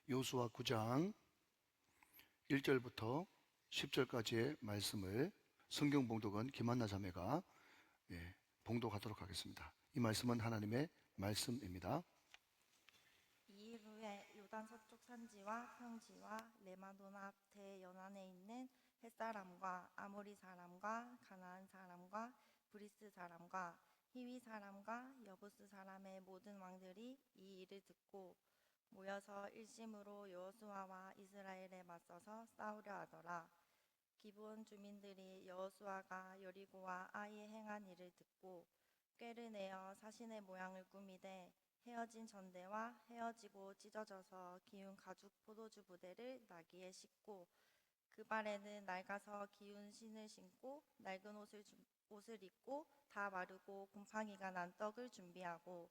여호수아 9장 1절부터 10절까지의 말씀을 성경 봉독은 김한나 자매가 봉독하도록 하겠습니다. 이 말씀은 하나님의 말씀입니다. 이일 후에 요단 서쪽 산지와 평지와 레마돈 앞 대연안에 있는 햇사람과 아모리 사람과 가나안 사람과 브리스 사람과 히위 사람과 여부스 사람의 모든 왕들이 이 일을 듣고 모여서 일심으로 여호수아와 이스라엘에 맞서서 싸우려 하더라. 기브온 주민들이 여호수아가 여리고와 아이에 행한 일을 듣고 꾀를 내어 사신의 모양을 꾸미되 헤어진 전대와 헤어지고 찢어져서 기운 가죽 포도주 부대를 나귀에 싣고 그 발에는 낡아서 기운 신을 신고 낡은 옷을 입고 다 마르고 곰팡이가 난 떡을 준비하고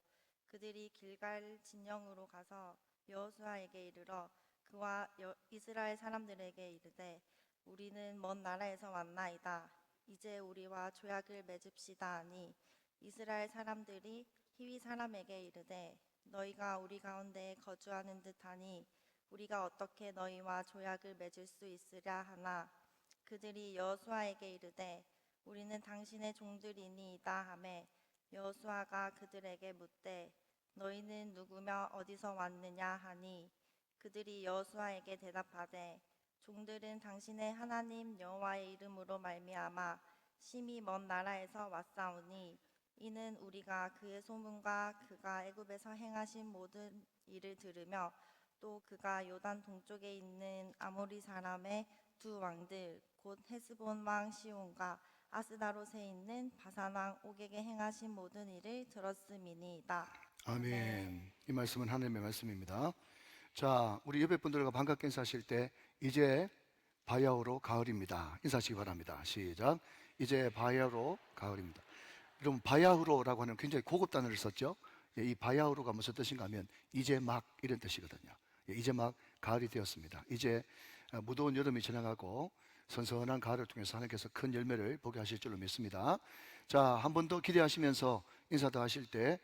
그들이 길갈 진영으로 가서 여호수아에게 이르러 그와 이스라엘 사람들에게 이르되 우리는 먼 나라에서 왔나이다. 이제 우리와 조약을 맺읍시다 하니 이스라엘 사람들이 히위 사람에게 이르되 너희가 우리 가운데 거주하는 듯하니 우리가 어떻게 너희와 조약을 맺을 수 있으랴 하나 그들이 여호수아에게 이르되 우리는 당신의 종들이니이다 하매 여호수아가 그들에게 묻되 너희는 누구며 어디서 왔느냐 하니 그들이 여호수아에게 대답하되 종들은 당신의 하나님 여호와의 이름으로 말미암아 심히 먼 나라에서 왔사오니 이는 우리가 그의 소문과 그가 애굽에서 행하신 모든 일을 들으며 또 그가 요단 동쪽에 있는 아모리 사람의 두 왕들 곧 헤스본 왕 시온과 아스다롯에 있는 바산 왕 옥에게 행하신 모든 일을 들었음이니이다. 아멘. 이 말씀은 하나님의 말씀입니다. 자, 우리 옆에 분들과 반갑게 인사하실 때 이제 바야흐로 가을입니다. 인사하시기 바랍니다. 시작. 이제 바야흐로 가을입니다. 여러분, 바야흐로라고 하는 굉장히 고급 단어를 썼죠. 이 바야흐로가 무슨 뜻인가 하면 이제 막 이런 뜻이거든요. 이제 막 가을이 되었습니다. 이제 무더운 여름이 지나가고 선선한 가을을 통해서 하나님께서 큰 열매를 보게 하실 줄로 믿습니다. 자, 한 번 더 기대하시면서 인사도 하실 때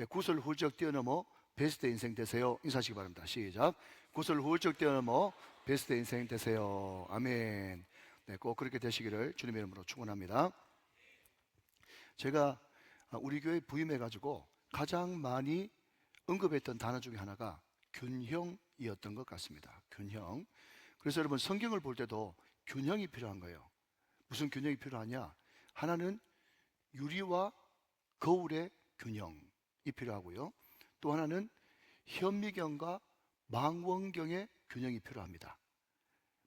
구슬 훌쩍 뛰어넘어 베스트 인생 되세요. 인사하시기 바랍니다. 시작. 구슬 훌쩍 뛰어넘어 베스트 인생 되세요. 아멘. 네, 꼭 그렇게 되시기를 주님의 이름으로 축원합니다. 제가 우리 교회 부임해가지고 가장 많이 언급했던 단어 중에 하나가 균형이었던 것 같습니다. 균형. 그래서 여러분 성경을 볼 때도 균형이 필요한 거예요. 무슨 균형이 필요하냐? 하나는 유리와 거울의 균형이 필요하고요. 또 하나는 현미경과 망원경의 균형이 필요합니다.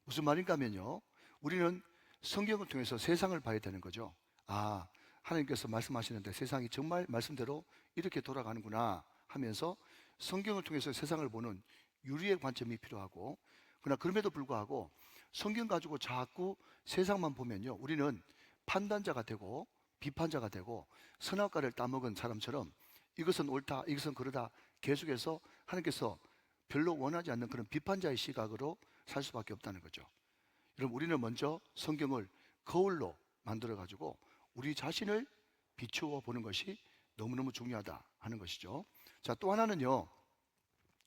무슨 말인가 하면요. 우리는 성경을 통해서 세상을 봐야 되는 거죠. 아, 하나님께서 말씀하시는데 세상이 정말 말씀대로 이렇게 돌아가는구나 하면서 성경을 통해서 세상을 보는 유리의 관점이 필요하고, 그러나 그럼에도 불구하고 성경 가지고 자꾸 세상만 보면요, 우리는 판단자가 되고 비판자가 되고 선악과를 따먹은 사람처럼 이것은 옳다, 이것은 그러다 계속해서 하나님께서 별로 원하지 않는 그런 비판자의 시각으로 살 수밖에 없다는 거죠. 여러분, 우리는 먼저 성경을 거울로 만들어가지고 우리 자신을 비추어 보는 것이 너무너무 중요하다 하는 것이죠. 자, 또 하나는요,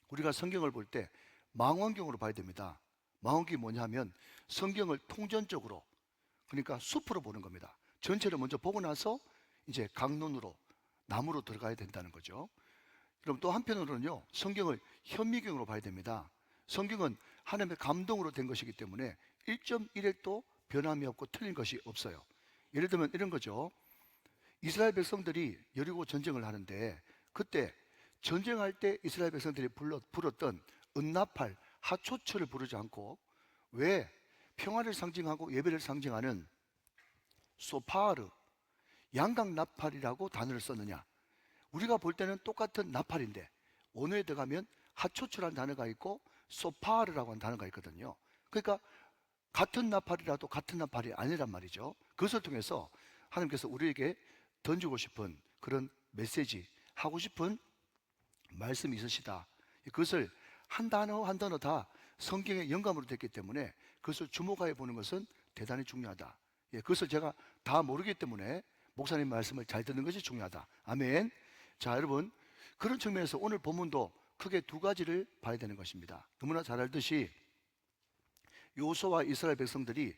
우리가 성경을 볼 때 망원경으로 봐야 됩니다. 망원경이 뭐냐 하면 성경을 통전적으로, 그러니까 숲으로 보는 겁니다. 전체를 먼저 보고 나서 이제 강론으로, 나무로 들어가야 된다는 거죠. 그럼 또 한편으로는요, 성경을 현미경으로 봐야 됩니다. 성경은 하나님의 감동으로 된 것이기 때문에 1.1핵도 변함이 없고 틀린 것이 없어요. 예를 들면 이런 거죠. 이스라엘 백성들이 여리고 전쟁을 하는데 그때 전쟁할 때 이스라엘 백성들이 불었던 은나팔, 하초처를 부르지 않고 왜 평화를 상징하고 예배를 상징하는 소파르, 양각나팔이라고 단어를 썼느냐? 우리가 볼 때는 똑같은 나팔인데 원어에 들어가면 하초초라는 단어가 있고 소파르라고 하는 단어가 있거든요. 그러니까 같은 나팔이라도 같은 나팔이 아니란 말이죠. 그것을 통해서 하나님께서 우리에게 던지고 싶은 그런 메시지, 하고 싶은 말씀이 있으시다. 그것을 한 단어 한 단어 다 성경의 영감으로 됐기 때문에 그것을 주목하여 보는 것은 대단히 중요하다. 그것을 제가 다 모르기 때문에 목사님 말씀을 잘 듣는 것이 중요하다. 아멘. 자, 여러분, 그런 측면에서 오늘 본문도 크게 두 가지를 봐야 되는 것입니다. 너무나 잘 알듯이 요수아와 이스라엘 백성들이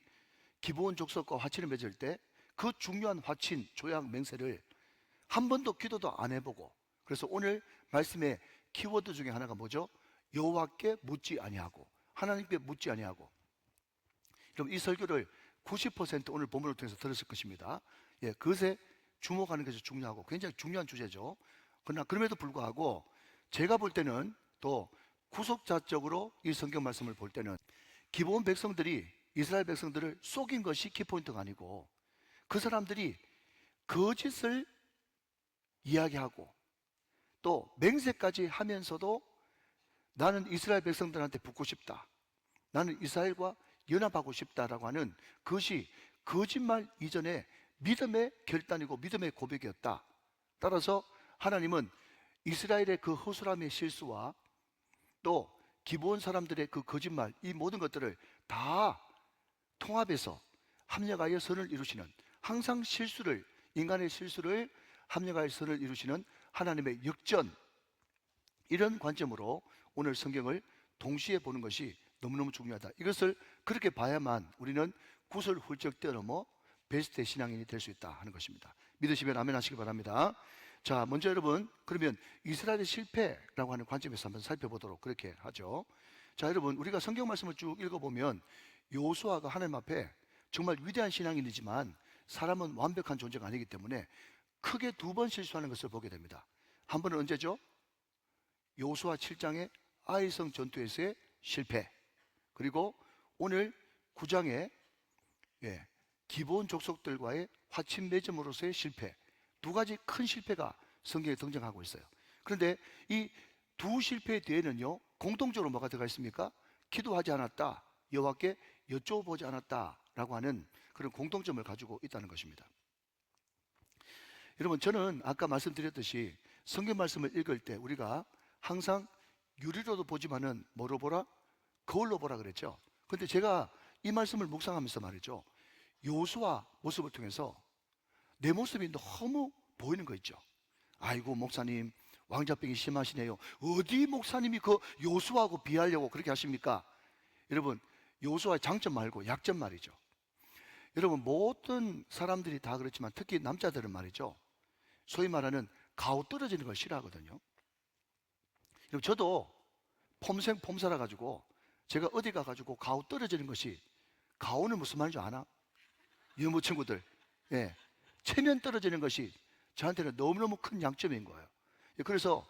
기브온 족속과 화친을 맺을 때 그 중요한 화친, 조약, 맹세를 한 번도 기도도 안 해보고, 그래서 오늘 말씀의 키워드 중에 하나가 뭐죠? 여호와께 묻지 아니하고, 하나님께 묻지 아니하고. 그럼 이 설교를 90% 오늘 본문을 통해서 들었을 것입니다. 예, 그것에 주목하는 것이 중요하고 굉장히 중요한 주제죠. 그러나 그럼에도 불구하고 제가 볼 때는 또 구속자적으로 이 성경 말씀을 볼 때는 기브온 백성들이 이스라엘 백성들을 속인 것이 키포인트가 아니고, 그 사람들이 거짓을 이야기하고 또 맹세까지 하면서도 나는 이스라엘 백성들한테 붙고 싶다, 나는 이스라엘과 연합하고 싶다라고 하는 그것이 거짓말 이전에 믿음의 결단이고 믿음의 고백이었다. 따라서 하나님은 이스라엘의 그 허술함의 실수와 또 기브온 사람들의 그 거짓말, 이 모든 것들을 다 통합해서 합력하여 선을 이루시는, 항상 실수를, 인간의 실수를 합력하여 선을 이루시는 하나님의 역전, 이런 관점으로 오늘 성경을 동시에 보는 것이 너무너무 중요하다. 이것을 그렇게 봐야만 우리는 구슬 훌쩍 뛰어넘어 베스트의 신앙인이 될 수 있다 하는 것입니다. 믿으시면 아멘 하시기 바랍니다. 자, 먼저 여러분, 그러면 이스라엘의 실패라고 하는 관점에서 한번 살펴보도록 그렇게 하죠. 자, 여러분, 우리가 성경 말씀을 쭉 읽어보면 요수아가 하나님 앞에 정말 위대한 신앙인이지만 사람은 완벽한 존재가 아니기 때문에 크게 두 번 실수하는 것을 보게 됩니다. 한 번은 언제죠? 요수아 7장의 아이성 전투에서의 실패, 그리고 오늘 9장의 기브온 족속들과의 화친 맺음으로서의 실패, 두 가지 큰 실패가 성경에 등장하고 있어요. 그런데 이 두 실패 뒤에는요, 공통적으로 뭐가 들어가 있습니까? 기도하지 않았다, 여호와께 여쭤보지 않았다라고 하는 그런 공통점을 가지고 있다는 것입니다. 여러분, 저는 아까 말씀드렸듯이 성경 말씀을 읽을 때 우리가 항상 유리로도 보지만은 뭐로 보라? 거울로 보라 그랬죠. 근데 제가 이 말씀을 묵상하면서 말이죠, 요수아 모습을 통해서 내 모습이 너무 보이는 거 있죠. 아이고, 목사님 왕자병이 심하시네요. 어디 목사님이 그 요수아하고 비하려고 그렇게 하십니까? 여러분, 요수아의 장점 말고 약점 말이죠. 여러분, 모든 사람들이 다 그렇지만 특히 남자들은 말이죠, 소위 말하는 가오 떨어지는 걸 싫어하거든요. 저도 폼생 폼살아 가지고 제가 어디 가가지고 가오 떨어지는 것이, 가오는 무슨 말인지 아나? 유모 친구들, 예, 체면 떨어지는 것이 저한테는 너무너무 큰 양점인 거예요. 그래서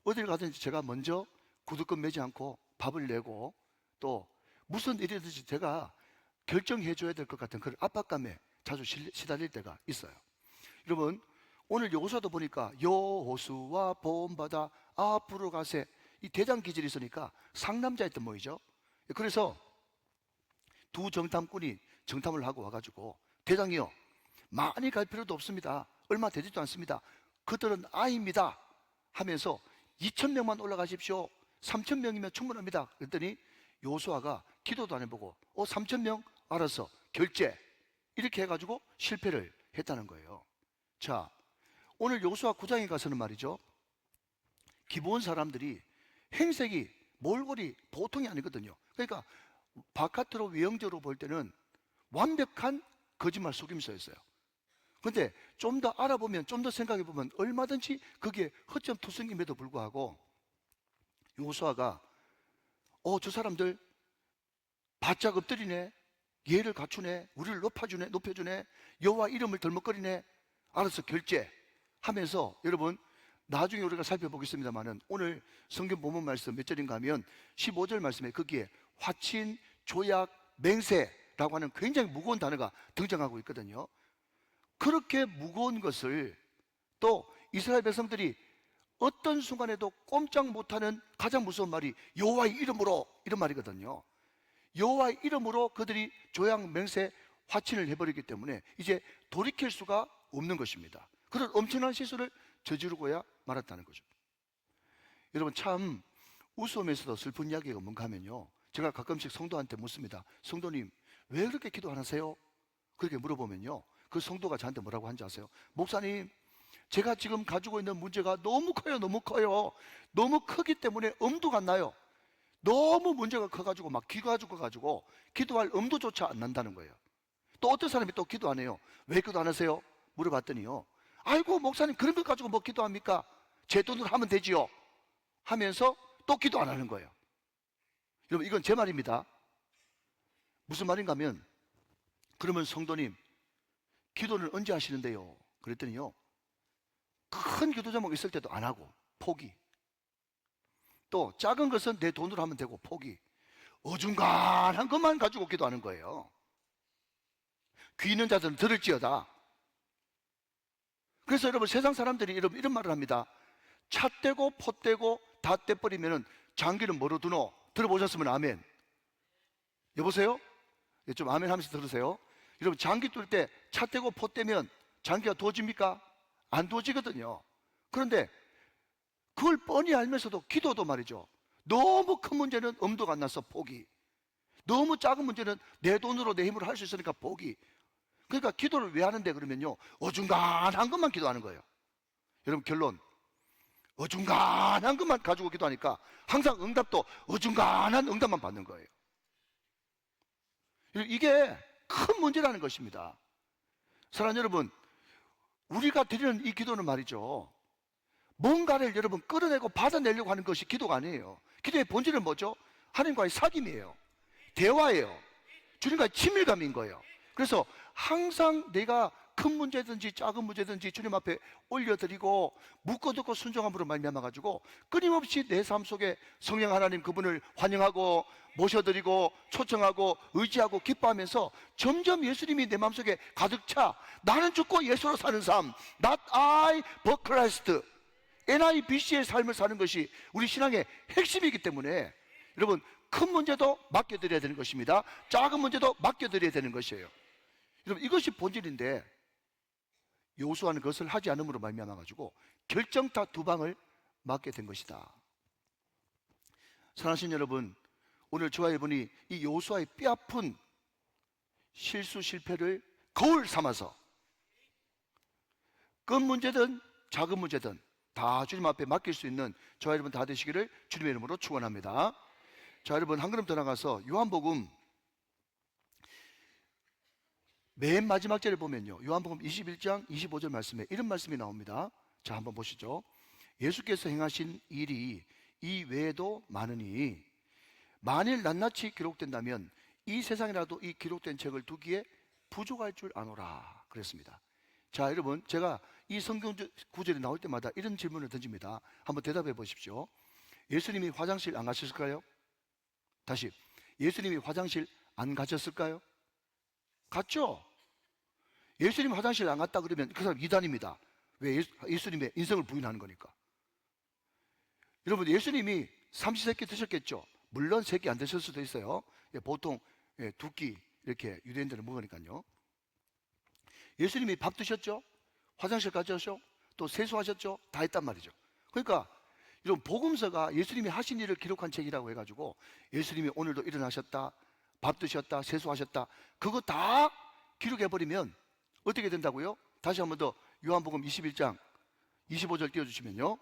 어딜 가든지 제가 먼저 구두끈 매지 않고 밥을 내고 또 무슨 일이든지 제가 결정해 줘야 될 것 같은 그런 압박감에 자주 시달릴 때가 있어요. 여러분, 오늘 여호수아도 보니까 여호수아 본받아 앞으로 가세, 이 대장 기질이 있으니까 상남자였던 모이죠. 그래서 두 정탐꾼이 정탐을 하고 와가지고, 대장이요, 많이 갈 필요도 없습니다, 얼마 되지도 않습니다, 그들은 아이입니다 하면서 2,000명만 올라가십시오, 3,000명이면 충분합니다. 그랬더니 요수아가 기도도 안 해보고 3,000명 알았어, 결제, 이렇게 해가지고 실패를 했다는 거예요. 자, 오늘 요수아 9장에 가서는 말이죠, 기브온 사람들이 행색이 몰골이 보통이 아니거든요. 그러니까 바깥으로 외형적으로 볼 때는 완벽한 거짓말 속임수였어요. 그런데 좀 더 알아보면, 좀 더 생각해 보면 얼마든지 그게 허점투성임에도 불구하고 요수아가 저 사람들 바짝 엎드리네, 예를 갖추네, 우리를 높여주네, 여호와 이름을 덜먹거리네, 알아서 결제 하면서, 여러분, 나중에 우리가 살펴보겠습니다만은 오늘 성경 본문 말씀 몇 절인가 하면 15절 말씀에 거기에 화친, 조약, 맹세라고 하는 굉장히 무거운 단어가 등장하고 있거든요. 그렇게 무거운 것을 또 이스라엘 백성들이 어떤 순간에도 꼼짝 못하는 가장 무서운 말이 여호와의 이름으로, 이런 말이거든요. 여호와의 이름으로 그들이 조약, 맹세, 화친을 해버리기 때문에 이제 돌이킬 수가 없는 것입니다. 그런 엄청난 실수를 저지르고야 말았다는 거죠. 여러분, 참 웃으면서도 슬픈 이야기가 뭔가 하면요, 제가 가끔씩 성도한테 묻습니다. 성도님, 왜 그렇게 기도 안 하세요? 그렇게 물어보면요, 그 성도가 저한테 뭐라고 하는지 아세요? 목사님, 제가 지금 가지고 있는 문제가 너무 커요. 너무 커요. 너무 크기 때문에 엄두가 안 나요. 너무 문제가 커가지고 막 기가지고 기도할 엄두조차 안 난다는 거예요. 또 어떤 사람이 또 기도 안 해요. 왜 기도 안 하세요? 물어봤더니요, 아이고 목사님 그런 것 가지고 뭐 기도합니까? 제 돈으로 하면 되지요 하면서 또 기도 안 하는 거예요. 여러분, 이건 제 말입니다. 무슨 말인가 하면, 그러면 성도님 기도는 언제 하시는데요? 그랬더니요, 큰 기도 제목 있을 때도 안 하고 포기. 또 작은 것은 내 돈으로 하면 되고 포기. 어중간한 것만 가지고 기도하는 거예요. 귀 있는 자들은 들을지어다. 그래서 여러분, 세상 사람들이 여러분 이런 말을 합니다. 차 떼고 포 떼고 다 떼버리면 장기는 뭐로 두노? 들어보셨으면 아멘. 여보세요? 좀 아멘 하면서 들으세요. 여러분, 장기 뚫을 때 차 떼고 포 떼면 장기가 두어집니까? 안 두어지거든요. 그런데 그걸 뻔히 알면서도 기도도 말이죠, 너무 큰 문제는 엄두가 안 나서 포기. 너무 작은 문제는 내 돈으로 내 힘으로 할 수 있으니까 포기. 그러니까 기도를 왜 하는데 그러면요, 어중간한 것만 기도하는 거예요. 여러분, 결론, 어중간한 것만 가지고 기도하니까 항상 응답도 어중간한 응답만 받는 거예요. 이게 큰 문제라는 것입니다. 사랑하는 여러분, 우리가 드리는 이 기도는 말이죠, 뭔가를 여러분 끌어내고 받아내려고 하는 것이 기도가 아니에요. 기도의 본질은 뭐죠? 하나님과의 사귐이에요. 대화예요. 주님과의 친밀감인 거예요. 그래서 항상 내가 큰 문제든지 작은 문제든지 주님 앞에 올려드리고 묻고 순종함으로 말미암아가지고 끊임없이 내 삶 속에 성령 하나님 그분을 환영하고 모셔드리고 초청하고 의지하고 기뻐하면서 점점 예수님이 내 마음속에 가득 차 나는 죽고 예수로 사는 삶, Not I but Christ, NIBC의 삶을 사는 것이 우리 신앙의 핵심이기 때문에 여러분, 큰 문제도 맡겨드려야 되는 것입니다. 작은 문제도 맡겨드려야 되는 것이에요. 여러분, 이것이 본질인데 여호수아는 그것을 하지 않음으로 말미암아가지고 결정타 2방을 맞게 된 것이다. 사랑하신 여러분, 오늘 저와 여러분이 이 여호수아의 뼈아픈 실수 실패를 거울 삼아서 큰 문제든 작은 문제든 다 주님 앞에 맡길 수 있는 저와 여러분 다 되시기를 주님의 이름으로 축원합니다. 자, 여러분, 한 걸음 더 나가서 요한복음 맨 마지막 절에 보면요, 요한복음 21장 25절 말씀에 이런 말씀이 나옵니다. 자, 한번 보시죠. 예수께서 행하신 일이 이 외에도 많으니 만일 낱낱이 기록된다면 이 세상이라도 이 기록된 책을 두기에 부족할 줄 아노라 그랬습니다. 자, 여러분, 제가 이 성경 구절이 나올 때마다 이런 질문을 던집니다. 한번 대답해 보십시오. 예수님이 화장실 안 가셨을까요? 다시, 예수님이 화장실 안 가셨을까요? 갔죠? 예수님 화장실 안 갔다 그러면 그 사람 이단입니다. 왜? 예수님의 인성을 부인하는 거니까. 여러분, 예수님이 삼시세끼 드셨겠죠? 물론 3끼 안 드실 수도 있어요. 보통 2끼 이렇게 유대인들은 먹으니까요. 예수님이 밥 드셨죠? 화장실 가셨죠? 또 세수하셨죠? 다 했단 말이죠. 그러니까 이런 복음서가 예수님이 하신 일을 기록한 책이라고 해가지고 예수님이 오늘도 일어나셨다, 밥 드셨다, 세수하셨다, 그거 다 기록해버리면 어떻게 된다고요? 다시 한 번 더 요한복음 21장 25절 띄워주시면요,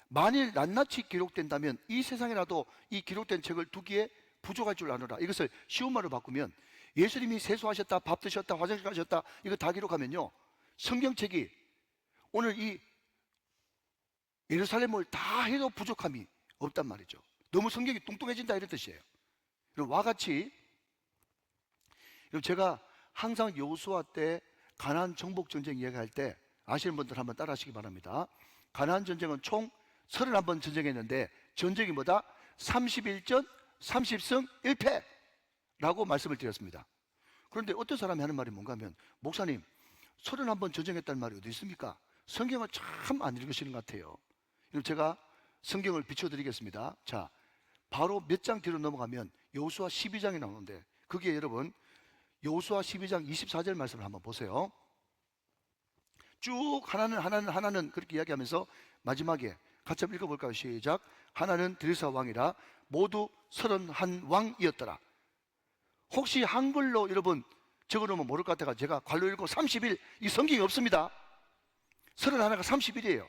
만일 낱낱이 기록된다면 이 세상이라도 이 기록된 책을 두기에 부족할 줄 아노라. 이것을 쉬운 말로 바꾸면 예수님이 세수하셨다, 밥 드셨다, 화장실 가셨다, 이거 다 기록하면요, 성경책이 오늘 이 예루살렘을 다 해도 부족함이 없단 말이죠. 너무 성경이 뚱뚱해진다 이런 뜻이에요. 와 같이 제가 항상 여호수아 때 가나안 정복 전쟁 이야기할 때 아시는 분들 한번 따라 하시기 바랍니다. 가나안 전쟁은 총 31번 전쟁했는데 전쟁이 뭐다? 31전 30승 1패라고 말씀을 드렸습니다. 그런데 어떤 사람이 하는 말이 뭔가 하면, 목사님 31번 전쟁했다는 말이 어디 있습니까? 성경을 참 안 읽으시는 것 같아요. 제가 성경을 비춰드리겠습니다. 자, 바로 몇 장 뒤로 넘어가면 여호수아 12장이 나오는데 그게 여러분 여호수아 12장 24절 말씀을 한번 보세요. 쭉 하나는 그렇게 이야기하면서 마지막에 같이 한번 읽어볼까요? 시작. 하나는 드리사 왕이라 모두 31왕이었더라. 혹시 한글로 여러분 적어놓으면 모를 것 같아가 제가 관로 읽고 30일 이 성경이 없습니다. 31가 30일이에요.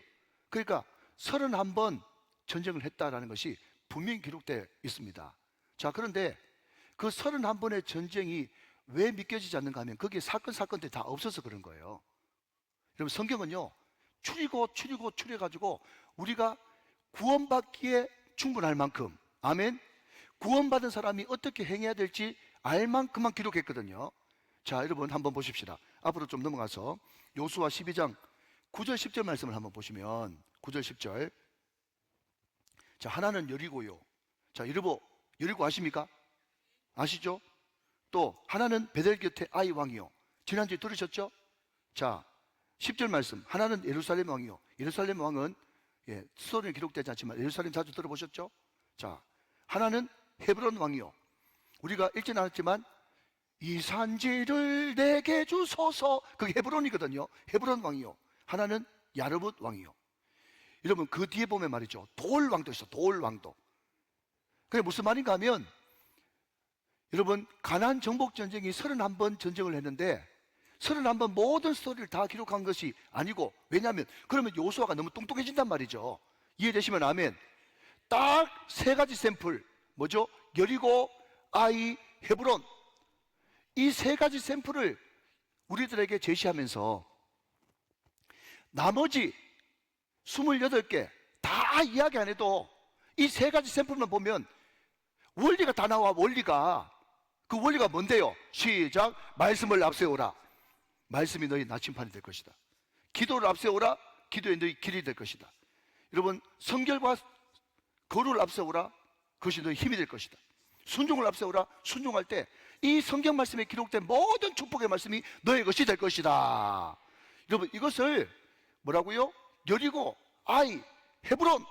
그러니까 31번 전쟁을 했다라는 것이 분명히 기록되어 있습니다. 자, 그런데 그 31번의 전쟁이 왜 믿겨지지 않는가 하면 거기에 사건들이 다 없어서 그런 거예요. 여러분, 성경은요, 추려가지고 우리가 구원받기에 충분할 만큼, 아멘, 구원받은 사람이 어떻게 행해야 될지 알 만큼만 기록했거든요. 자, 여러분 한번 보십시다. 앞으로 좀 넘어가서 요수아 12장 9절 10절 말씀을 한번 보시면 9절 10절. 자, 하나는 여리고요. 자, 여리고 아십니까? 아시죠? 또 하나는 베델 곁에 아이 왕이요. 지난주에 들으셨죠? 자, 10절 말씀. 하나는 예루살렘 왕이요. 예루살렘 왕은 스토리는 기록되지 않지만 예루살렘 자주 들어보셨죠? 자, 하나는 헤브론 왕이요. 우리가 읽지는 않았지만 이 산지를 내게 주소서, 그게 헤브론이거든요. 헤브론 왕이요. 하나는 야르뭇 왕이요. 여러분, 그 뒤에 보면 말이죠, 돌 왕도 있어. 돌 왕도. 그게 무슨 말인가 하면, 여러분, 가나안 정복 전쟁이 31번 전쟁을 했는데 31번 모든 스토리를 다 기록한 것이 아니고, 왜냐하면 그러면 요수아가 너무 뚱뚱해진단 말이죠. 이해되시면 아멘. 딱 세 가지 샘플, 뭐죠? 여리고, 아이, 헤브론, 이 세 가지 샘플을 우리들에게 제시하면서 나머지 28개 다 이야기 안 해도 이 세 가지 샘플만 보면 원리가 다 나와. 원리가, 그 원리가 뭔데요? 시작. 말씀을 앞세우라. 말씀이 너희 나침판이 될 것이다. 기도를 앞세우라. 기도에 너희 길이 될 것이다. 여러분, 성결과 거룩을 앞세우라. 그것이 너희 힘이 될 것이다. 순종을 앞세우라. 순종할 때 이 성경 말씀에 기록된 모든 축복의 말씀이 너의 것이 될 것이다. 여러분, 이것을 뭐라고요? 여리고, 아이, 헤브론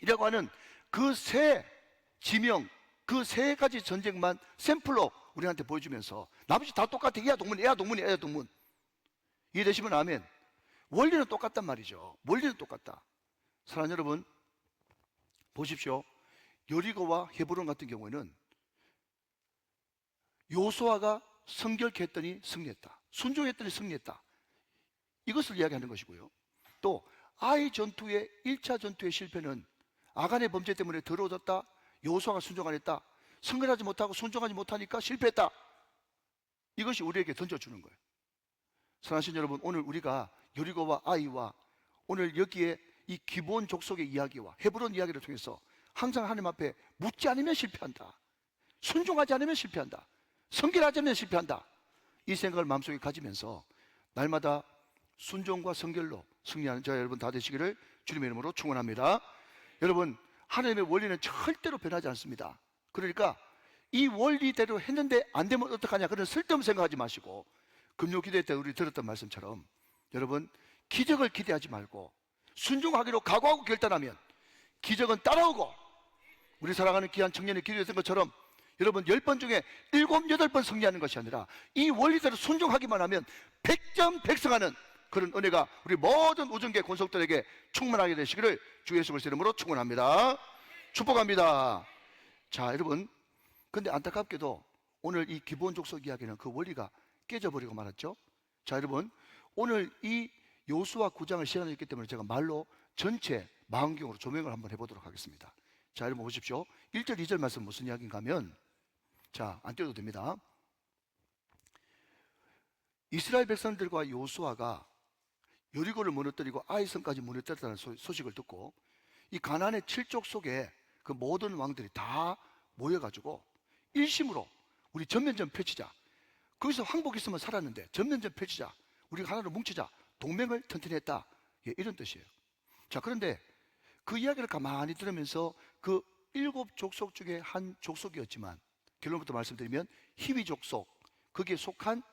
이라고 하는 그 세 지명, 그 세 가지 전쟁만 샘플로 우리한테 보여주면서 나머지 다 똑같아. 이하 동문, 이하 동문, 이하 동문. 이해되시면 아멘. 원리는 똑같단 말이죠. 원리는 똑같다. 사랑하는 여러분, 보십시오. 여리고와 헤브론 같은 경우에는 요수아가 성결케 했더니 승리했다. 순종했더니 승리했다. 이것을 이야기하는 것이고요. 또 아이 전투의 1차 전투의 실패는 아간의 범죄 때문에 더러워졌다. 요수아가 순종 안 했다. 성결하지 못하고 순종하지 못하니까 실패했다. 이것이 우리에게 던져주는 거예요. 사랑하신 여러분, 오늘 우리가 여리고와 아이와 오늘 여기에 이 기본 족속의 이야기와 헤브론 이야기를 통해서 항상 하나님 앞에 묻지 않으면 실패한다. 순종하지 않으면 실패한다. 성결하지 않으면 실패한다. 이 생각을 마음속에 가지면서 날마다 순종과 성결로 승리하는 저와 여러분 다 되시기를 주님의 이름으로 축원합니다. 여러분, 하나님의 원리는 절대로 변하지 않습니다. 그러니까 이 원리대로 했는데 안 되면 어떡하냐, 그런 쓸데없는 생각하지 마시고, 금요 기도회 때 우리 들었던 말씀처럼 여러분, 기적을 기대하지 말고 순종하기로 각오하고 결단하면 기적은 따라오고, 우리 사랑하는 귀한 청년의 기도했던 것처럼 여러분 10번 중에 7, 8번 승리하는 것이 아니라 이 원리대로 순종하기만 하면 100점 백승하는 그런 은혜가 우리 모든 우정계 권속들에게 충만하게 되시기를 주 예수 그리스도의 이름으로 축원합니다. 축복합니다. 자, 여러분, 근데 안타깝게도 오늘 이 기본 족속 이야기는 그 원리가 깨져버리고 말았죠. 자, 여러분, 오늘 이 요수아 9장을 시간을 했기 때문에 제가 말로 전체 망원경으로 조명을 한번 해보도록 하겠습니다. 자, 여러분 보십시오. 1절 2절 말씀 무슨 이야기인가 하면, 자, 안 띄워도 됩니다. 이스라엘 백성들과 요수아가 여리고를 무너뜨리고 아이성까지 무너뜨렸다는 소식을 듣고 이 가나안의 7족 속에 그 모든 왕들이 다 모여가지고 일심으로 우리 전면전 펼치자. 거기서 항복 있으면 살았는데 전면전 펼치자. 우리가 하나로 뭉치자. 동맹을 튼튼히 했다. 예, 이런 뜻이에요. 자, 그런데 그 이야기를 가만히 들으면서 그 7족속 중에 한 족속이었지만, 결론부터 말씀드리면 히위 족속, 거기에 속한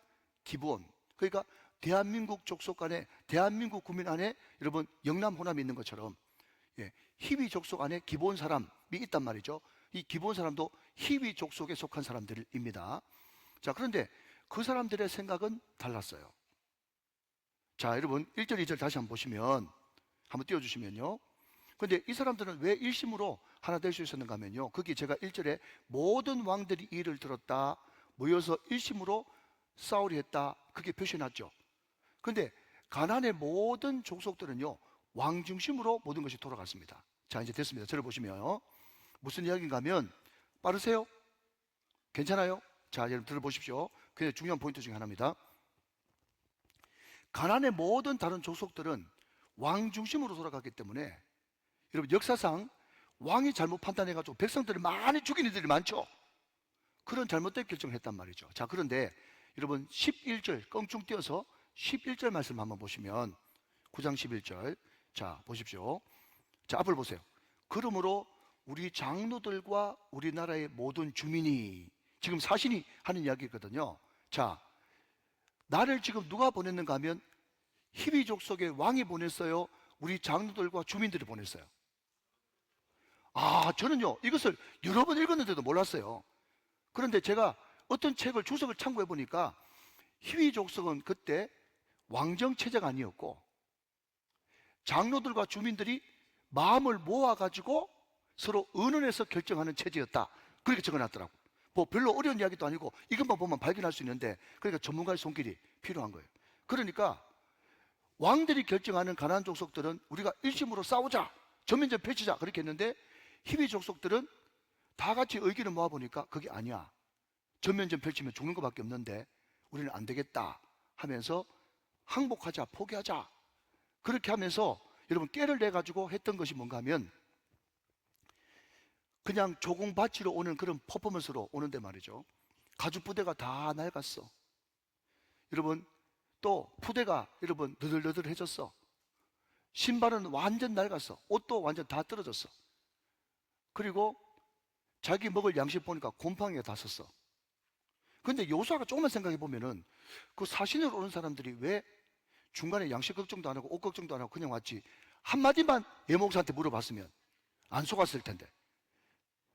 기브온, 그러니까 대한민국 족속 안에, 대한민국 국민 안에 여러분 영남 호남이 있는 것처럼, 예, 히위 족속 안에 기브온 사람이 있단 말이죠. 이 기브온 사람도 히위 족속에 속한 사람들입니다. 자, 그런데 그 사람들의 생각은 달랐어요. 자, 여러분 1절 2절 다시 한번 보시면, 한번 띄워주시면요. 근데 이 사람들은 왜 일심으로 하나 될 수 있었는가 하면요, 거기 제가 1절에 모든 왕들이 이 일을 들었다, 모여서 일심으로 싸우려 했다, 그게 표시해놨죠. 근데 가나안의 모든 족속들은요, 왕 중심으로 모든 것이 돌아갔습니다. 자, 이제 됐습니다. 저를 보시면 무슨 이야기인가 하면, 빠르세요? 괜찮아요? 자, 여러분 들어보십시오. 굉장히 중요한 포인트 중에 하나입니다. 가나안의 모든 다른 족속들은 왕 중심으로 돌아갔기 때문에, 여러분 역사상 왕이 잘못 판단해가지고 백성들을 많이 죽인 이들이 많죠. 그런 잘못된 결정을 했단 말이죠. 자, 그런데 여러분 11절 껑충 띄어서 11절 말씀 한번 보시면, 9장 11절, 자 보십시오. 자, 앞을 보세요. 그러므로 우리 장로들과 우리나라의 모든 주민이, 지금 사신이 하는 이야기거든요. 자, 나를 지금 누가 보냈는가 하면 히비 족속의 왕이 보냈어요? 우리 장로들과 주민들이 보냈어요? 아, 저는요 이것을 여러 번 읽었는데도 몰랐어요. 그런데 제가 어떤 책을 주석을 참고해 보니까 히위 족속은 그때 왕정 체제가 아니었고 장로들과 주민들이 마음을 모아가지고 서로 의논해서 결정하는 체제였다, 그렇게 적어놨더라고. 뭐 별로 어려운 이야기도 아니고 이것만 보면 발견할 수 있는데, 그러니까 전문가의 손길이 필요한 거예요. 그러니까 왕들이 결정하는 가나안 족속들은 우리가 일심으로 싸우자, 전면전 펼치자, 그렇게 했는데 히위 족속들은 다 같이 의견을 모아보니까 그게 아니야, 전면전 펼치면 죽는 것밖에 없는데 우리는 안 되겠다 하면서 항복하자, 포기하자, 그렇게 하면서 여러분 깨를 내가지고 했던 것이 뭔가 하면, 그냥 조공바치로 오는 그런 퍼포먼스로 오는데 말이죠, 가죽 부대가 다 낡았어. 여러분 또 부대가 여러분 너덜너덜해졌어. 신발은 완전 낡았어. 옷도 완전 다 떨어졌어. 그리고 자기 먹을 양식 보니까 곰팡이가 다 섰어. 근데 여호수아가 조금만 생각해 보면은 그 사신으로 오는 사람들이 왜 중간에 양식 걱정도 안 하고 옷 걱정도 안 하고 그냥 왔지, 한마디만 예목사한테 물어봤으면 안 속았을 텐데,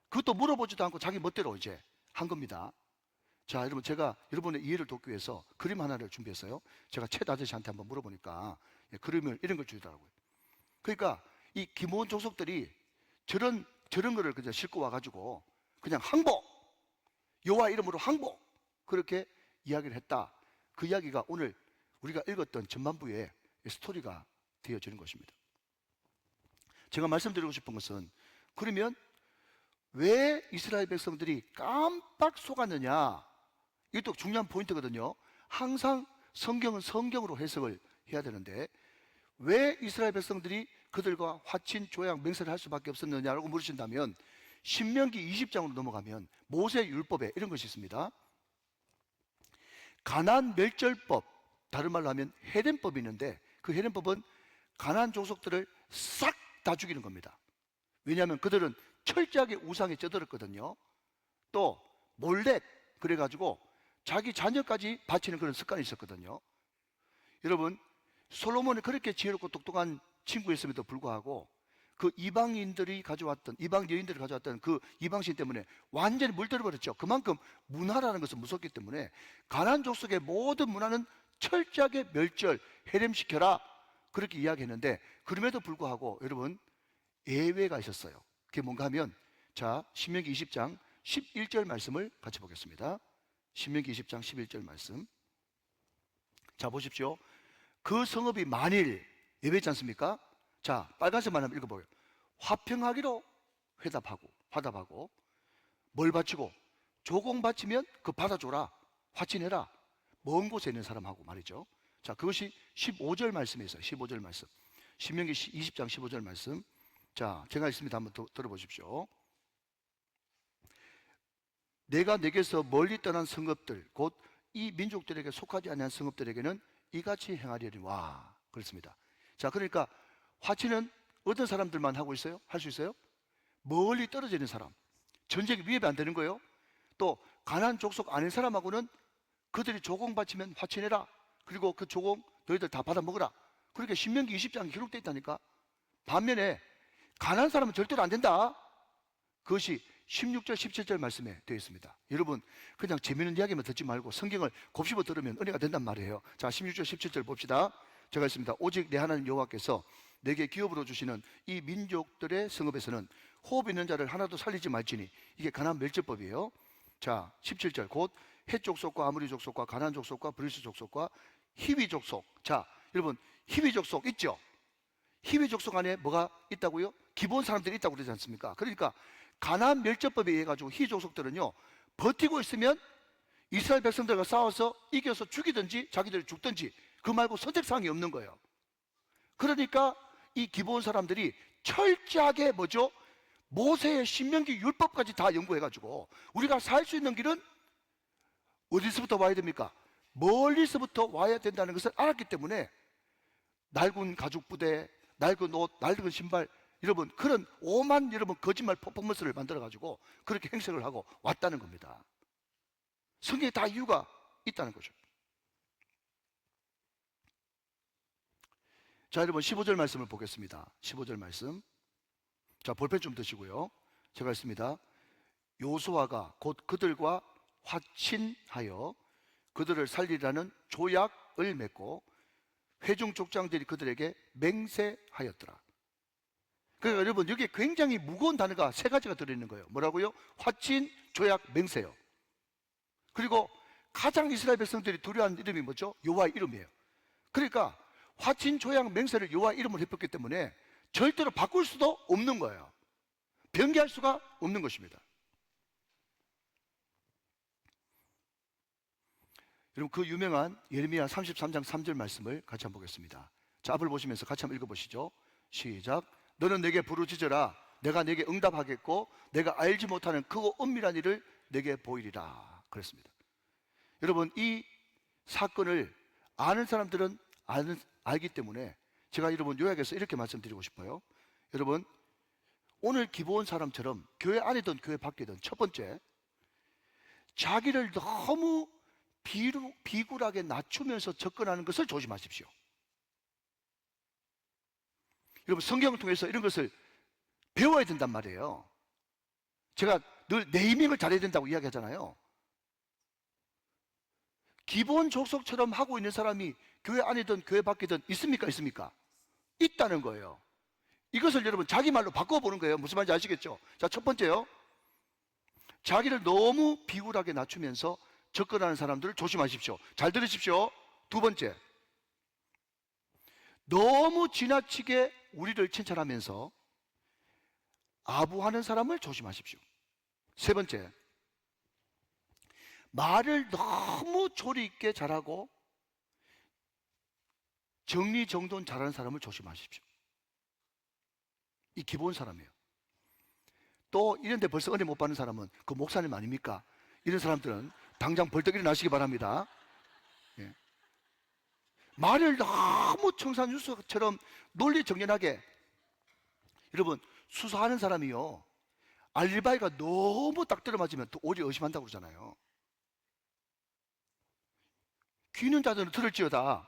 그것도 물어보지도 않고 자기 멋대로 이제 한 겁니다. 자, 여러분 제가 여러분의 이해를 돕기 위해서 그림 하나를 준비했어요. 제가 챗 아저씨한테 한번 물어보니까 그림을 이런 걸 주더라고요. 그러니까 이 기모원 족속들이 저런 거를 그냥 싣고 와가지고 그냥 항복, 여호와 이름으로 항복, 그렇게 이야기를 했다. 그 이야기가 오늘 우리가 읽었던 전반부의 스토리가 되어지는 것입니다. 제가 말씀드리고 싶은 것은, 그러면 왜 이스라엘 백성들이 깜빡 속았느냐, 이것도 중요한 포인트거든요. 항상 성경은 성경으로 해석을 해야 되는데 왜 이스라엘 백성들이 그들과 화친, 조약, 맹세를 할 수밖에 없었느냐라고 물으신다면, 신명기 20장으로 넘어가면 모세 율법에 이런 것이 있습니다. 가나안 멸절법, 다른 말로 하면 헤덴법이 있는데, 그 헤덴법은 가나안 족속들을 싹 다 죽이는 겁니다. 왜냐하면 그들은 철저하게 우상에 쩌들었거든요. 또 몰렉, 그래가지고 자기 자녀까지 바치는 그런 습관이 있었거든요. 여러분 솔로몬이 그렇게 지혜롭고 똑똑한 친구였음에도 불구하고 그 이방 여인들이 가져왔던 그 이방신 때문에 완전히 물들어버렸죠. 그만큼 문화라는 것은 무섭기 때문에 가나안 족속의 모든 문화는 철저하게 멸절, 해렘시켜라, 그렇게 이야기했는데, 그럼에도 불구하고 여러분 예외가 있었어요. 그게 뭔가 하면, 자, 신명기 20장 11절 말씀을 같이 보겠습니다. 신명기 20장 11절 말씀. 자, 보십시오. 그 성읍이 만일 예외지 않습니까? 자, 빨간색만 한번 읽어보게요. 화평하기로 화답하고 뭘 바치고, 조공 바치면 그 받아줘라, 화친해라, 먼 곳에 있는 사람하고 말이죠. 자, 그것이 15절 말씀에 있어요. 15절 말씀, 신명기 20장 15절 말씀. 자, 제가 있습니다. 한번 들어보십시오. 내가 내게서 멀리 떠난 성읍들, 곧 이 민족들에게 속하지 않는 성읍들에게는 이같이 행하려니와, 그렇습니다. 자, 그러니까 화친은 어떤 사람들만 하고 있어요? 할 수 있어요? 멀리 떨어져 있는 사람, 전쟁이 위협이 안 되는 거예요. 또 가나안 족속 아닌 사람하고는 그들이 조공 바치면 화친해라, 그리고 그 조공 너희들 다 받아 먹으라, 그렇게 신명기 20장에 기록되어 있다니까. 반면에 가나안 사람은 절대로 안 된다, 그것이 16절 17절 말씀에 되어 있습니다. 여러분 그냥 재미있는 이야기만 듣지 말고 성경을 곱씹어 들으면 은혜가 된단 말이에요. 자, 16절 17절 봅시다. 제가 있습니다. 오직 내 하나님 여호와께서 내게 기업으로 주시는 이 민족들의 성읍에서는 호흡 있는 자를 하나도 살리지 말지니, 이게 가나안 멸절법이에요. 자, 17절 곧 헷 족속과 아모리 족속과 가나안 족속과 브리스 족속과 히위 족속. 자, 여러분 희귀 족속 있죠? 희귀 족속 안에 뭐가 있다고요? 기본 사람들이 있다고 그러지 않습니까? 그러니까 가나안 멸절법에 의해 가지고 희귀 족속들은요 버티고 있으면 이스라엘 백성들과 싸워서 이겨서 죽이든지 자기들이 죽든지 그 말고 선택사항이 없는 거예요. 그러니까 이 기본 사람들이 철저하게 뭐죠? 모세의 신명기 율법까지 다 연구해가지고 우리가 살 수 있는 길은 어디서부터 와야 됩니까? 멀리서부터 와야 된다는 것을 알았기 때문에 낡은 가죽 부대, 낡은 옷, 낡은 신발, 여러분 그런 오만 여러분 거짓말 퍼포먼스를 만들어가지고 그렇게 행색을 하고 왔다는 겁니다. 성경에 다 이유가 있다는 거죠. 자, 여러분 15절 말씀을 보겠습니다. 15절 말씀. 자, 볼펜 좀 드시고요. 제가 읽습니다. 요수아가 곧 그들과 화친하여 그들을 살리라는 조약을 맺고 회중 족장들이 그들에게 맹세하였더라. 그러니까 여러분 여기에 굉장히 무거운 단어가 세 가지가 들어있는 거예요. 뭐라고요? 화친, 조약, 맹세요. 그리고 가장 이스라엘 백성들이 두려워하는 이름이 뭐죠? 여호와의 이름이에요. 그러니까 화친, 조약, 맹세를 여호와의 이름으로 했었기 때문에 절대로 바꿀 수도 없는 거예요. 변개할 수가 없는 것입니다. 여러분 그 유명한 예레미야 33장 3절 말씀을 같이 한번 보겠습니다. 자, 앞을 보시면서 같이 한번 읽어보시죠. 시작. 너는 내게 부르짖어라. 내가 내게 응답하겠고 내가 알지 못하는 크고 은밀한 일을 내게 보이리라. 그랬습니다. 여러분 이 사건을 아는 사람들은 알기 때문에 제가 여러분 요약해서 이렇게 말씀드리고 싶어요. 여러분 오늘 기본 사람처럼 교회 안이든 교회 밖이든 첫 번째, 자기를 너무 비굴하게 낮추면서 접근하는 것을 조심하십시오. 여러분 성경을 통해서 이런 것을 배워야 된단 말이에요. 제가 늘 네이밍을 잘해야 된다고 이야기하잖아요. 기본 족속처럼 하고 있는 사람이 교회 안이든 교회 밖이든 있습니까? 있습니까? 있다는 거예요. 이것을 여러분 자기 말로 바꿔보는 거예요. 무슨 말인지 아시겠죠? 자, 첫 번째요. 자기를 너무 비굴하게 낮추면서 접근하는 사람들을 조심하십시오. 잘 들으십시오. 두 번째, 너무 지나치게 우리를 칭찬하면서 아부하는 사람을 조심하십시오. 세 번째, 말을 너무 조리 있게 잘하고 정리정돈 잘하는 사람을 조심하십시오. 이 기본 사람이에요. 또 이런데 벌써 은혜 못 받는 사람은 그 목사님 아닙니까? 이런 사람들은 당장 벌떡 일어나시기 바랍니다. 예. 말을 너무 청산유수처럼 논리정연하게, 여러분 수사하는 사람이요 알리바이가 너무 딱 들어맞으면 또 오히려 의심한다고 그러잖아요. 귀는 자들은 들을지어다.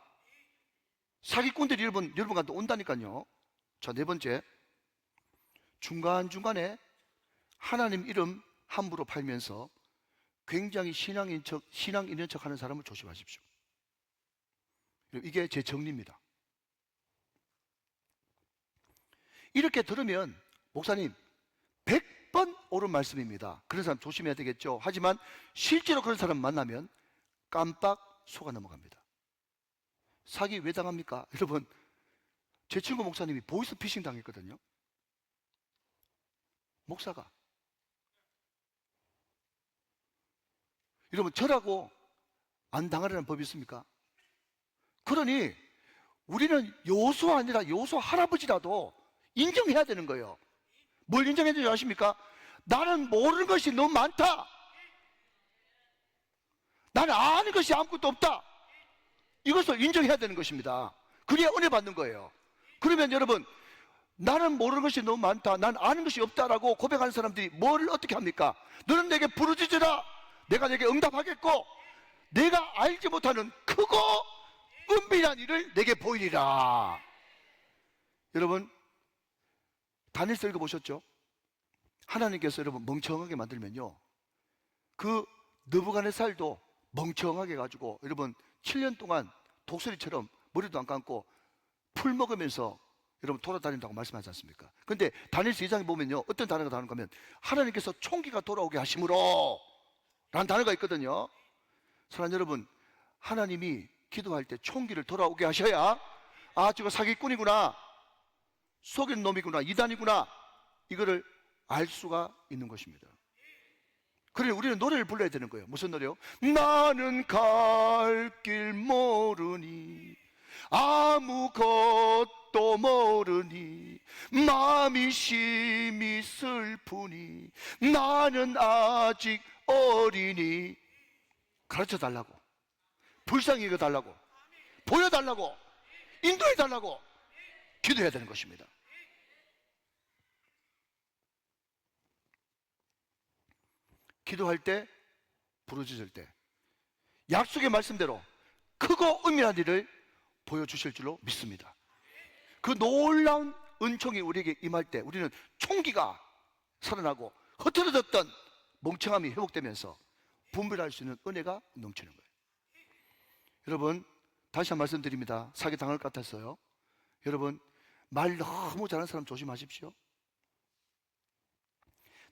사기꾼들이 여러분한테 온다니까요. 자, 네 번째, 중간중간에 하나님 이름 함부로 팔면서 굉장히 신앙인 척 하는 사람을 조심하십시오. 이게 제 정리입니다. 이렇게 들으면 목사님 100번 옳은 말씀입니다. 그런 사람 조심해야 되겠죠. 하지만 실제로 그런 사람 만나면 깜빡 속아 넘어갑니다. 사기 왜 당합니까? 여러분 제 친구 목사님이 보이스 피싱 당했거든요. 목사가. 여러분 저라고 안 당하라는 법이 있습니까? 그러니 우리는 요수 아니라 요수 할아버지라도 인정해야 되는 거예요. 뭘 인정해야 되는지 아십니까? 나는 모르는 것이 너무 많다. 나는 아는 것이 아무것도 없다. 이것을 인정해야 되는 것입니다. 그래야 은혜 받는 거예요. 그러면 여러분 나는 모르는 것이 너무 많다, 난 아는 것이 없다라고 고백하는 사람들이 뭘 어떻게 합니까? 너는 내게 부르짖으라. 내가 내게 응답하겠고 내가 알지 못하는 크고 은밀한 일을 내게 보이리라. 여러분 다니엘서 읽어보셨죠? 하나님께서 여러분 멍청하게 만들면요 그 느부갓네살도 멍청하게 가지고 여러분 7년 동안 독수리처럼 머리도 안 감고 풀 먹으면서 여러분 돌아다닌다고 말씀하지 않습니까? 근데 다니엘서 2장에 보면요 어떤 단어가 나오는가 하면 하나님께서 총기가 돌아오게 하심으로 라는 단어가 있거든요. 사랑하는 여러분, 하나님이 기도할 때 총기를 돌아오게 하셔야 아, 저거 사기꾼이구나, 속인 놈이구나, 이단이구나, 이거를 알 수가 있는 것입니다. 그러니 우리는 노래를 불러야 되는 거예요. 무슨 노래요? 나는 갈 길 모르니 아무것도 모르니 마음이 심히 슬프니 나는 아직 어리니. 가르쳐 달라고, 불쌍히 여겨 달라고, 보여달라고, 인도해 달라고 기도해야 되는 것입니다. 기도할 때, 부르짖을 때 약속의 말씀대로 크고 은밀한 일을 보여주실 줄로 믿습니다. 그 놀라운 은총이 우리에게 임할 때 우리는 총기가 살아나고 흐트러졌던 멍청함이 회복되면서 분별할 수 있는 은혜가 넘치는 거예요. 여러분, 다시 한 번 말씀드립니다. 사기 당할 것 같았어요. 여러분, 말 너무 잘하는 사람 조심하십시오.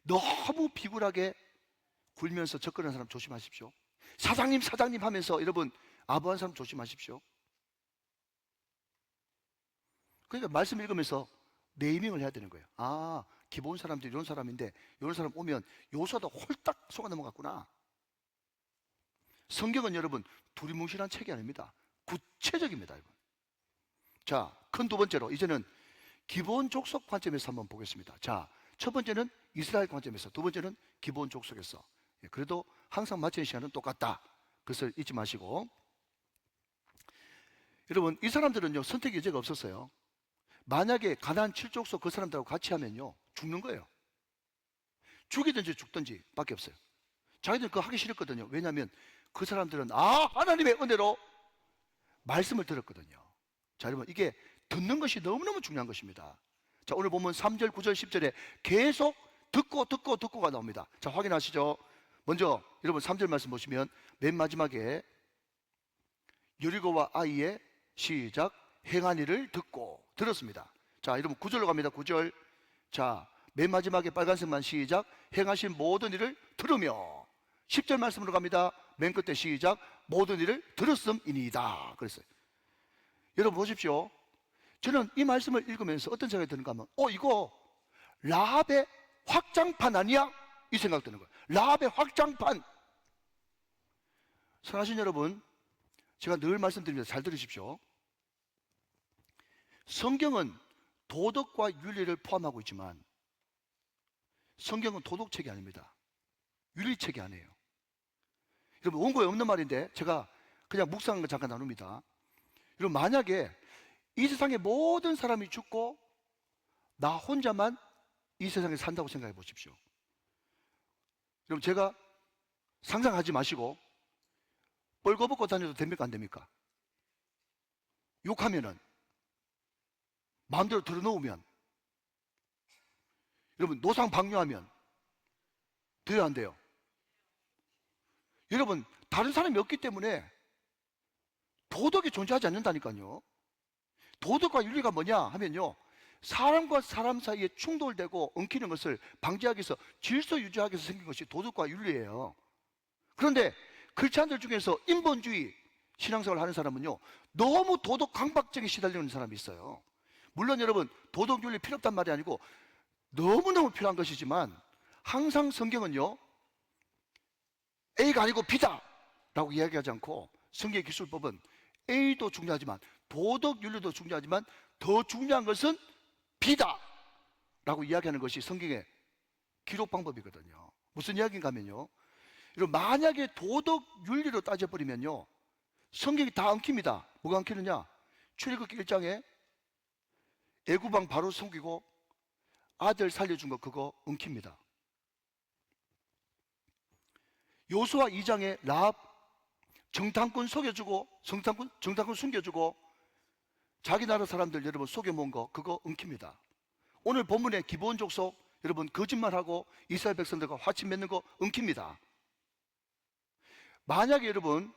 너무 비굴하게 굴면서 접근하는 사람 조심하십시오. 사장님 사장님 하면서 여러분 아부한 사람 조심하십시오. 그러니까 말씀 읽으면서 네이밍을 해야 되는 거예요. 아, 기본 사람들이 이런 사람인데 이런 사람 오면 요소도 홀딱 속아 넘어갔구나. 성경은 여러분 두리뭉실한 책이 아닙니다. 구체적입니다, 여러분. 자, 큰 두 번째로 이제는 기본 족속 관점에서 한번 보겠습니다. 자, 첫 번째는 이스라엘 관점에서, 두 번째는 기본 족속에서. 그래도 항상 마치는 시간은 똑같다. 그것을 잊지 마시고. 여러분, 이 사람들은요 선택의 여지가 없었어요. 만약에 가나안 7족속 그 사람들하고 같이 하면요 죽는 거예요. 죽이든지 죽든지 밖에 없어요. 자기들 그거 하기 싫었거든요. 왜냐하면 그 사람들은 하나님의 은혜로 말씀을 들었거든요. 자, 여러분, 이게 듣는 것이 너무너무 중요한 것입니다. 자, 오늘 보면 3절, 9절, 10절에 계속 듣고가 나옵니다. 자, 확인하시죠. 먼저 여러분 3절 말씀 보시면 맨 마지막에 여리고와 아이의 시작 행한 일을 듣고 들었습니다. 자, 여러분 9절로 갑니다. 9절. 자, 맨 마지막에 빨간색만 시작 행하신 모든 일을 들으며. 10절 말씀으로 갑니다. 맨 끝에 시작 모든 일을 들었음이니이다 그랬어요. 여러분 보십시오. 저는 이 말씀을 읽으면서 어떤 생각이 드는가 하면 이거 라합의 확장판 아니야? 이 생각 드는 거예요. 라합의 확장판. 사랑하신 여러분, 제가 늘 말씀드립니다. 잘 들으십시오. 성경은 도덕과 윤리를 포함하고 있지만 성경은 도덕책이 아닙니다. 윤리책이 아니에요. 여러분, 원고에 없는 말인데 제가 그냥 묵상한 거 잠깐 나눕니다. 여러분, 만약에 이 세상의 모든 사람이 죽고 나 혼자만 이 세상에 산다고 생각해 보십시오. 여러분, 제가 상상하지 마시고 뻘거벗고 다녀도 됩니까? 안 됩니까? 욕하면은, 마음대로 들어놓으면, 여러분 노상 방뇨하면 돼요, 안 돼요? 여러분, 다른 사람이 없기 때문에 도덕이 존재하지 않는다니까요. 도덕과 윤리가 뭐냐 하면요, 사람과 사람 사이에 충돌되고 엉키는 것을 방지하기 위해서, 질서 유지하기 위해서 생긴 것이 도덕과 윤리예요. 그런데 크리스찬들 중에서 인본주의 신앙생활을 하는 사람은요 너무 도덕 강박증에 시달리는 사람이 있어요. 물론 여러분, 도덕 윤리 필요 없단 말이 아니고 너무너무 필요한 것이지만 항상 성경은요 A가 아니고 B다 라고 이야기하지 않고, 성경의 기술법은 A도 중요하지만 도덕 윤리도 중요하지만 더 중요한 것은 B다 라고 이야기하는 것이 성경의 기록 방법이거든요. 무슨 이야기인가 하면요, 여러분, 만약에 도덕 윤리로 따져버리면요 성경이 다 엉킵니다. 뭐가 엉키느냐? 출애굽기 1장에 애굽왕 바로 숨기고 아들 살려준 거, 그거 엉킵니다. 요수아 2장에 라합 정탐꾼 속여주고 정탐꾼 숨겨주고 자기 나라 사람들 여러분 속여먹은 거, 그거 엉킵니다. 오늘 본문의 기본 족속 여러분 거짓말하고 이스라엘 백성들과 화친 맺는 거 엉킵니다. 만약에 여러분,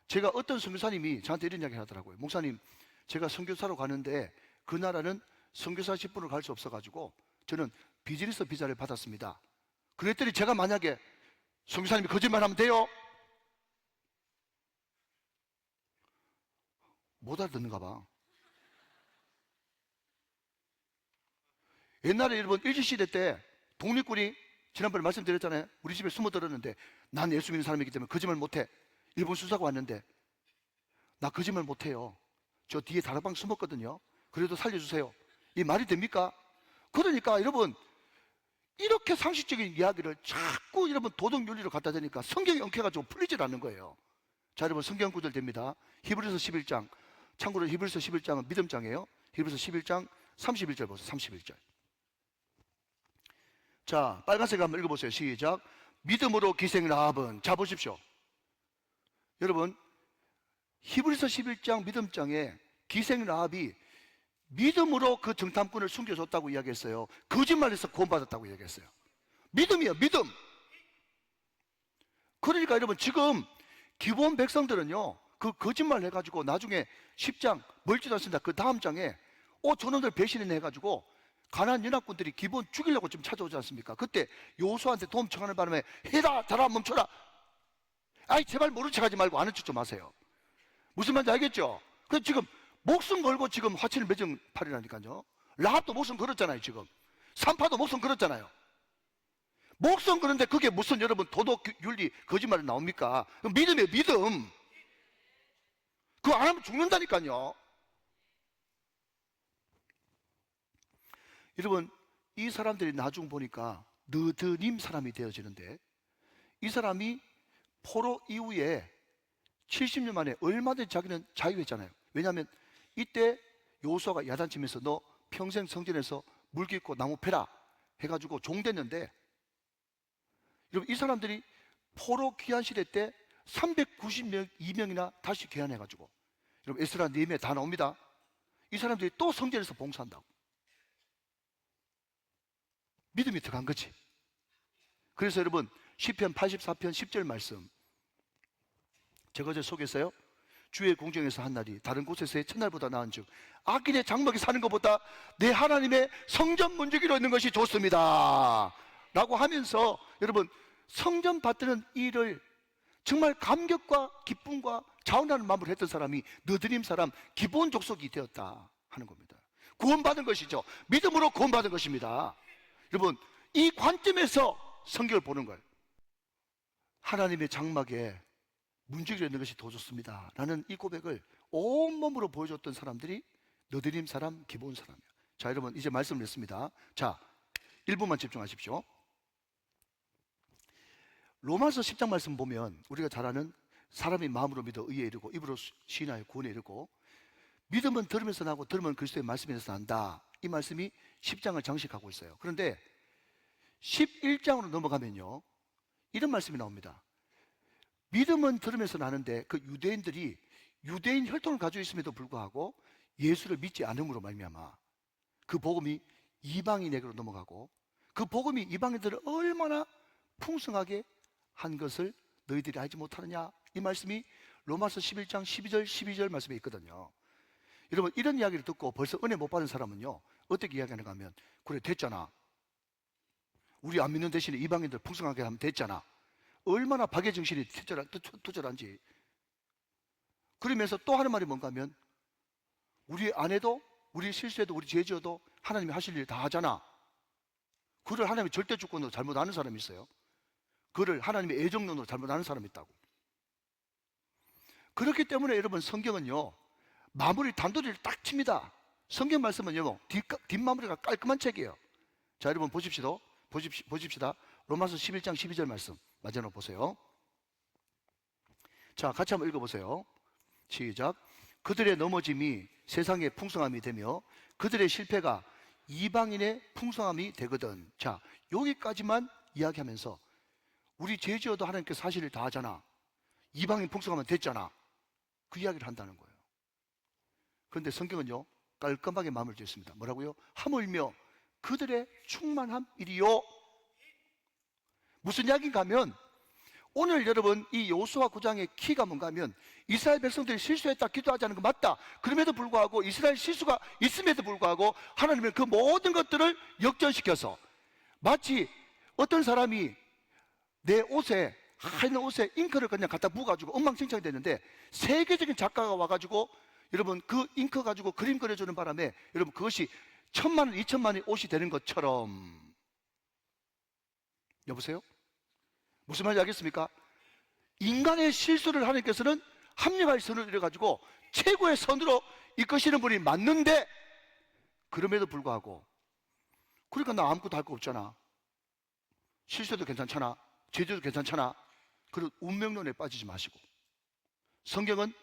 제가 어떤 선교사님이 저한테 이런 이야기 하더라고요. 목사님, 제가 선교사로 가는데 그 나라는 선교사 10분을 갈 수 없어가지고 저는 비즈니스 비자를 받았습니다. 그랬더니 제가 만약에 선교사님이 거짓말하면 돼요? 못 알아듣는가 봐. 옛날에 여러분 일제시대 때 독립군이 지난번에 말씀드렸잖아요. 우리 집에 숨어 들었는데 난 예수 믿는 사람이기 때문에 거짓말 못해. 일본 수사가 왔는데 나 거짓말 못해요. 저 뒤에 다락방 숨었거든요. 그래도 살려주세요. 이 말이 됩니까? 그러니까 여러분 이렇게 상식적인 이야기를 자꾸 여러분 도덕 윤리로 갖다 대니까 성경이 엉켜가지고 풀리질 않는 거예요. 자, 여러분 성경 구절 됩니다. 히브리서 11장. 참고로 히브리서 11장은 믿음장이에요. 히브리서 11장 31절 보세요. 31절. 자, 빨간색 한번 읽어보세요. 시작. 믿음으로 기생 라합은, 자 보십시오. 여러분 히브리서 11장 믿음장에 기생 라합이 믿음으로 그 정탐꾼을 숨겨줬다고 이야기했어요. 거짓말해서 구원받았다고 이야기했어요. 믿음이에요, 믿음. 그러니까 여러분 지금 기본 백성들은요 그 거짓말 해가지고 나중에 10장 멀지도 않습니다. 그 다음 장에 저놈들 배신해 가지고 가나안 연합군들이 기본 죽이려고 좀 찾아오지 않습니까? 그때 여호수아한테 도움 청하는 바람에 해라 자라 멈춰라. 아이 제발 모른 척하지 말고 아는 척 좀 하세요. 무슨 말인지 알겠죠? 그 지금 목숨 걸고 지금 화친을 맺은 팔이라니까요. 라합도 목숨 걸었잖아요. 지금 산파도 목숨 걸었잖아요. 목숨 그런데 그게 무슨 여러분 도덕 윤리 거짓말이 나옵니까? 믿음이에요, 믿음. 그거 안 하면 죽는다니까요. 여러분 이 사람들이 나중 보니까 느드님 사람이 되어지는데 이 사람이 포로 이후에 70년 만에 얼마든지 자기는 자유했잖아요. 왜냐하면 이때 여호수아가 야단치면서 너 평생 성전에서 물 깃고 나무 패라 해가지고 종됐는데 여러분 이 사람들이 포로 귀환 시대 때 392명이나 다시 귀환해가지고 여러분 에스라 느헤미야 다 나옵니다. 이 사람들이 또 성전에서 봉사한다고. 믿음이 들어간 거지. 그래서 여러분 시편 84편 10절 말씀 제가 어제 속에서요 주의 공정에서 한 날이 다른 곳에서의 첫날보다 나은즉 악인의 장막에 사는 것보다 내 하나님의 성전 문지기로 있는 것이 좋습니다 라고 하면서 여러분 성전 받드는 일을 정말 감격과 기쁨과 자원하는 마음으로 했던 사람이 느드림 사람 기본 족속이 되었다 하는 겁니다. 구원받은 것이죠. 믿음으로 구원받은 것입니다. 여러분 이 관점에서 성경을 보는 거예요. 하나님의 장막에 문지기로 있는 것이 더 좋습니다 라는 이 고백을 온몸으로 보여줬던 사람들이 느드림 사람, 기본 사람이에요. 자 여러분 이제 말씀을 했습니다. 자 1분만 집중하십시오. 로마서 10장 말씀 보면 우리가 잘 아는 사람이 마음으로 믿어 의에 이르고 입으로 시인하여 구원에 이르고 믿음은 들으면서 나고 들으면 그리스도의 말씀에서 난다. 이 말씀이 10장을 장식하고 있어요. 그런데 11장으로 넘어가면요 이런 말씀이 나옵니다. 믿음은 들으면서 나는데 그 유대인들이 유대인 혈통을 가지고 있음에도 불구하고 예수를 믿지 않음으로 말미암아 그 복음이 이방인에게로 넘어가고 그 복음이 이방인들을 얼마나 풍성하게 한 것을 너희들이 알지 못하느냐. 이 말씀이 로마서 11장 12절 12절 말씀에 있거든요. 여러분 이런 이야기를 듣고 벌써 은혜 못 받은 사람은요 어떻게 이야기하는가 하면 그래 됐잖아. 우리 안 믿는 대신에 이방인들 풍성하게 하면 됐잖아. 얼마나 박애정신이 투절한지. 그러면서 또 하는 말이 뭔가 하면 우리 아내도 우리 실수해도 우리 죄지어도 하나님이 하실 일 다 하잖아. 그를 하나님의 절대 주권으로 잘못 아는 사람이 있어요. 그를 하나님의 애정론으로 잘못 아는 사람이 있다고. 그렇기 때문에 여러분 성경은요 마무리 단도리를 딱 칩니다. 성경 말씀은요 뒷마무리가 깔끔한 책이에요. 자 여러분 보십시다. 로마서 11장 12절 말씀 마지막으로 보세요. 자 같이 한번 읽어보세요. 시작. 그들의 넘어짐이 세상의 풍성함이 되며 그들의 실패가 이방인의 풍성함이 되거든. 자 여기까지만 이야기하면서 우리 죄지어도 하나님께서 사실을 다 하잖아. 이방인 풍성하면 됐잖아. 그 이야기를 한다는 거예요. 그런데 성경은요 깔끔하게 마무리 지었습니다. 뭐라고요? 하물며 그들의 충만함이리요. 무슨 이야기인가 하면 오늘 여러분 이 여호수아 9장의 키가 뭔가 하면 이스라엘 백성들이 실수했다 기도하지 않은 거 맞다. 그럼에도 불구하고 이스라엘 실수가 있음에도 불구하고 하나님은 그 모든 것들을 역전시켜서 마치 어떤 사람이 내 옷에 하얀 옷에 잉크를 그냥 갖다 부어가지고 엉망진창이 됐는데 세계적인 작가가 와가지고 여러분 그 잉크 가지고 그림 그려주는 바람에 여러분 그것이 1,000만 원, 2,000만 원의 옷이 되는 것처럼, 여보세요? 무슨 말인지 알겠습니까? 인간의 실수를 하나님께서는 합리화의 선을 이뤄가지고 최고의 선으로 이끄시는 분이 맞는데, 그럼에도 불구하고 그러니까 나 아무것도 할 거 없잖아, 실수도 괜찮잖아, 죄도 괜찮잖아, 그런 운명론에 빠지지 마시고, 성경은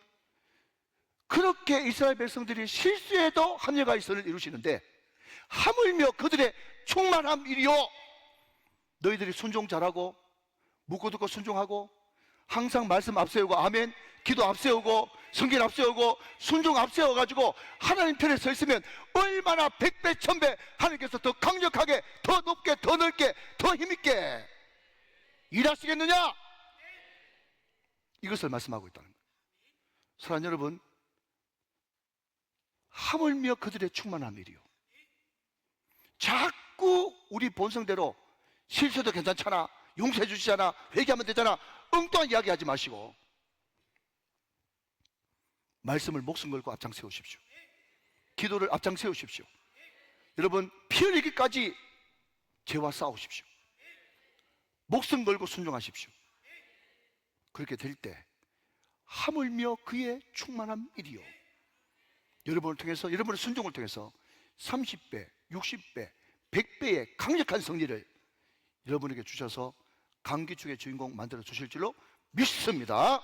그렇게 이스라엘 백성들이 실수에도 합리화의 선을 이루시는데 하물며 그들의 충만함이리요, 너희들이 순종 잘하고 묻고 듣고 순종하고 항상 말씀 앞세우고 아멘, 기도 앞세우고 성경 앞세우고 순종 앞세워가지고 하나님 편에 서 있으면 얼마나 백배 천배 하나님께서 더 강력하게, 더 높게, 더 넓게, 더 힘있게 일하시겠느냐, 이것을 말씀하고 있다는 거예요. 사랑하는 여러분, 하물며 그들의 충만함이리요. 자꾸 우리 본성대로 실수도 괜찮잖아, 용서해 주시잖아, 회개하면 되잖아, 엉뚱한 이야기 하지 마시고 말씀을 목숨 걸고 앞장 세우십시오. 기도를 앞장 세우십시오. 여러분 피 흘리기까지 죄와 싸우십시오. 목숨 걸고 순종하십시오. 그렇게 될 때 하물며 그의 충만함이리요, 여러분을 통해서, 여러분의 순종을 통해서 30배, 60배, 100배의 강력한 승리를 여러분에게 주셔서 강기축의 주인공 만들어 주실 줄로 믿습니다.